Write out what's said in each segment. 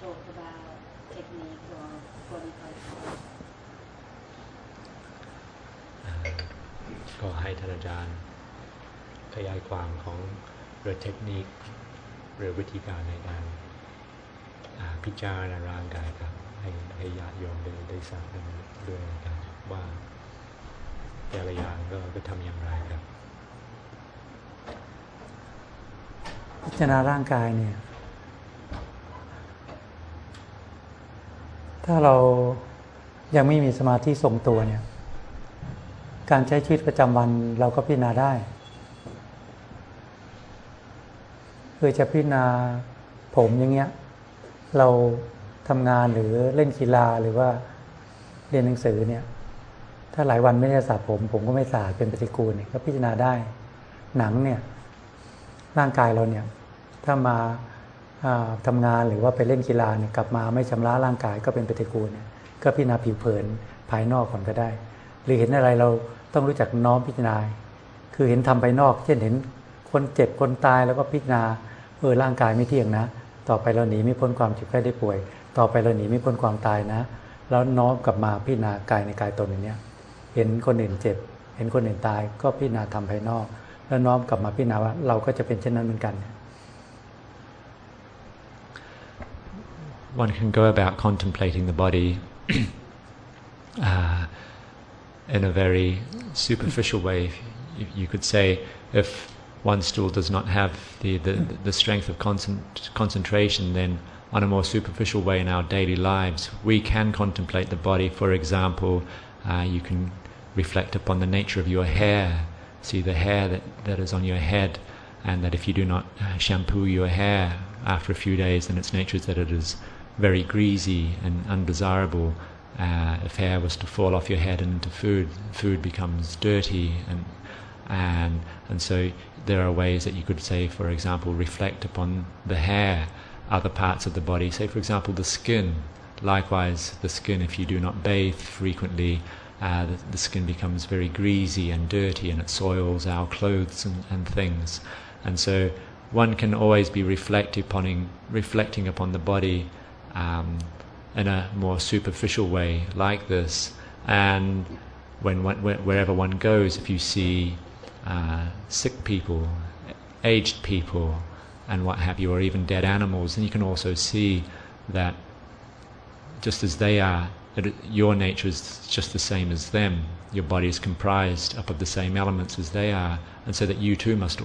talk about technique or purification. ก็ให้ท่านอาจารย์ขยายความของเรื่องเทคนิคหรือวิธีการในการพิจารณาร่างกายครับให้ญาติโยมได้ทราบด้วยนะครับว่าแต่ละอย่างก็ทำอย่างไรครับพิจารณาร่างกายเนี่ยถ้าเรายังไม่มีสมาธิทรงตัวเนี่ยการใช้ชีวิตประจำวันเราก็พิจารณาได้คือจะพิจารณาผมอย่างเงี้ยเราทำงานหรือเล่นกีฬาหรือว่าเรียนหนังสือเนี่ยถ้าหลายวันไม่ได้สระผมก็ไม่สะอาดเป็นปฏิกูลเนี่ยก็พิจารณาได้หนังเนี่ยร่างกายเราเนี่ยถ้ามาทำงานหรือว่าไปเล่นกีฬาเนี่ยกลับมาไม่ชำระร่างกายก็เป็นปฏิกูลเนี่ยก็พิจารณาผิวเผินภายนอกก่อนก็ได้หรือเห็นอะไรเราต้องรู้จักน้อมพิจารณาคือเห็นทำภายนอกเช่นเห็นคนเจ็บคนตายแล้วก็พิจารณาร่างกายไม่เที่ยงนะต่อไปเราหนีไม่พ้นความเจ็บไข้ได้ป่วยต่อไปเราหนีไม่พ้นความตายนะแล้วน้อมกลับมาพิจารณากายในกายตนอย่างเนี้ยเห็นคนอื่นเจ็บเห็นคนอื่นตายก็พิจารณาทำภายนอกแล้วน้อมกลับมาพิจารณาว่าเราก็จะเป็นเช่นนั้นเหมือนกัน One can go about contemplating the body in a very superficial way. You could say if one still does not have the strength of concentration, then on a more superficial way in our daily lives, we can contemplate the body. For example, you can reflect upon the nature of your hair, see the hair that is on your head, and that if you do not shampoo your hair after a few days, then its nature is that it is very greasy and undesirable. If hair was to fall off your head and into food becomes dirty, and so there are ways that you could say, for example, reflect upon the hair, other parts of the body. Say, for example, the skin. Likewise, the skin, if you do not bathe frequently, the skin becomes very greasy and dirty, and it soils our clothes and things. And so one can always be reflecting upon the body in a more superficial way like this. And wherever one goes, if you see sick people, aged people, and what have you, or even dead animals, then you can also see that just as they are, that your nature is just the same as them. Your body is comprised up of the same elements as they are, and so that you too must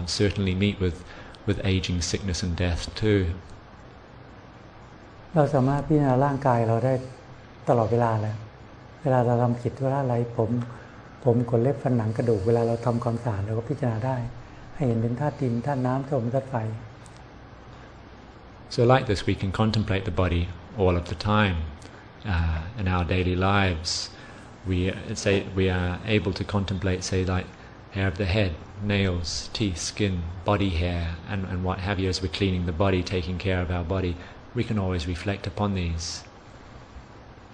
certainly meet with aging, sickness, and death too. เราสามารถพิจารณาร่างกายเราได้ตลอดเวลาเลยเวลาเราทำกิจธุระอะไรผมขนเล็บฟันหนังกระดูกเวลาเราทำความสะอาดเราก็พิจารณาได้ให้เห็นเป็นธาตุดินธาตุน้ำธาตุลมธาตุไฟ So like this, we can contemplate the body all of the time in our daily lives. We are able to contemplate, say, like hair of the head, nails, teeth, skin, body hair, and what have you. As we're cleaning the body, taking care of our body, we can always reflect upon these.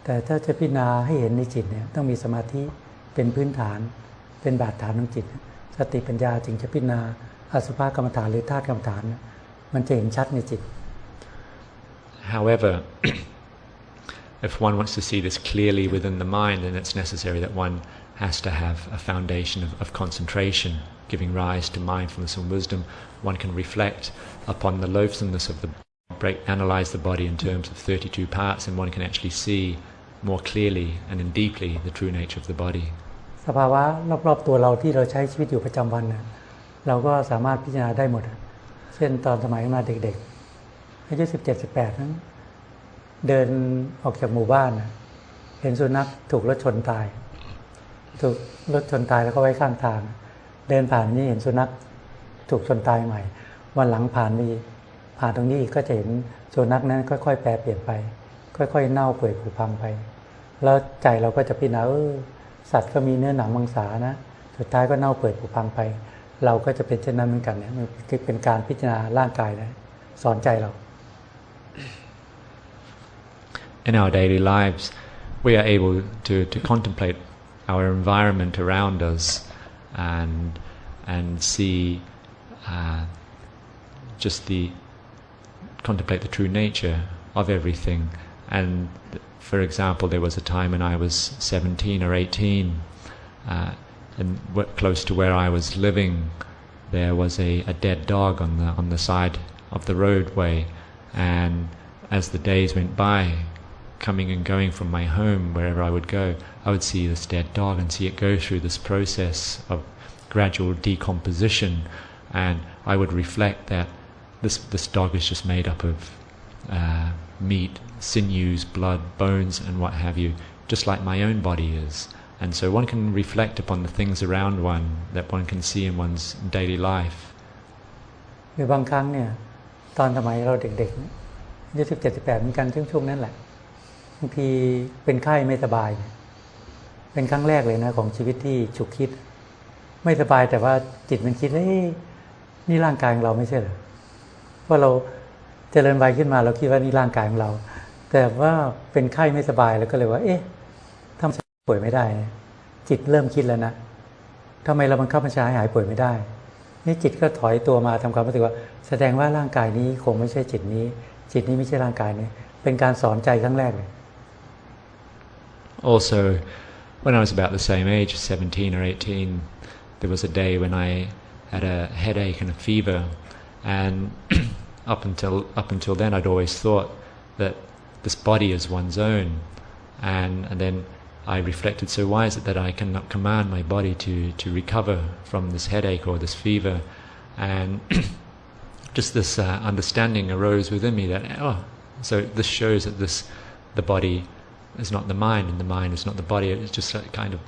แต่ถ้าจะพิจารณาให้เห็นในจิตเนี่ยต้องมีสมาธิเป็นพื้นฐานเป็นบาดฐานของจิตสติปัญญาจึงจะพิจารณาอสุภกรรมฐานหรือธาตุกรรมฐานมันจะเห็นชัดในจิต However, if one wants to see this clearly within the mind, then it's necessary that one has to have a foundation of concentration, giving rise to mindfulness and wisdom. One can reflect upon the loathsomeness of the analyze the body in terms of 32 parts, and one can actually see more clearly and deeply the true nature of the body. สภาวะรอบๆตัวเราที่เราใช้ชีวิตอยู่ประจำวันเนี่ยเราก็สามารถพิจารณาได้หมดเช่นตอนสมัยมาเด็กๆอายุ17-18นั้นเดินออกจากหมู่บ้านเห็นสุนัขถูกรถชนตายแล้วก็ไว้ข้างทางเดินผ่านนี่เห็นสุนัขถูกชนตายใหม่วันหลังผ่านตรงนี้ก็จะเห็นสุนัขนั้นค่อยๆแปรเปลี่ยนไปค่อยๆเน่าเปื่อยผุพังไปแล้วใจเราก็จะพิจารณาสัตว์ก็มีเนื้อหนังมังสานะสุดท้ายก็เน่าเปื่อยผุพังไปเราก็จะเป็นเช่นนั้นเหมือนกันเนี่ยมันเป็นการพิจารณาร่างกายนะสอนใจเรา In our daily lives, we are able to contemplate our environment around us and see just contemplate the true nature of everything. And for example, there was a time when I was 17 or 18, and close to where I was living, there was a dead dog on the side of the roadway. And as the days went by, coming and going from my home, wherever I would go, I would see this dead dog and see it go through this process of gradual decomposition. And I would reflect that this dog is just made up of meat, sinews, blood, bones, and what have you, just like my own body is. And so one can reflect upon the things around one that one can see in one's daily life. คือบางครั้งเนี่ยตอนสมัยเราเด็กๆอายุ17-18เหมือนกันช่วงนั้นแหละบางทีเป็นไข้ไม่สบายเป็นครั้งแรกเลยนะของชีวิตที่ฉุกคิดไม่สบายแต่ว่าจิตมันคิดนี่ร่างกายของเราไม่ใช่เหรอว่าเราเจริญวัยขึ้นมาเราคิดว่านี่ร่างกายของเราแต่ว่าเป็นไข้ไม่สบายแล้วก็เลยว่าทำไมป่วยไม่ได้จิตเริ่มคิดแล้วนะทำไมเราบังคับบัญชาให้หายป่วยไม่ได้นี่จิตก็ถอยตัวมาทำความรู้สึกว่าแสดงว่าร่างกายนี้คงไม่ใช่จิตนี้ไม่ใช่ร่างกายนี้เป็นการสอนใจครั้งแรกเลย Also, when I was about the same age, 17 or 18, there was a day when I had a headache and a fever, and up until then I'd always thought that this body is one's own, and then I reflected, so why is it that I cannot command my body to recover from this headache or this fever? And just this understanding arose within me that so this shows that the body is not the mind, and the mind is not the body. It's just kind of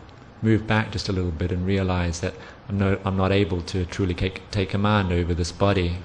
move back just a little bit and realize that I'm not able to truly take command over this body.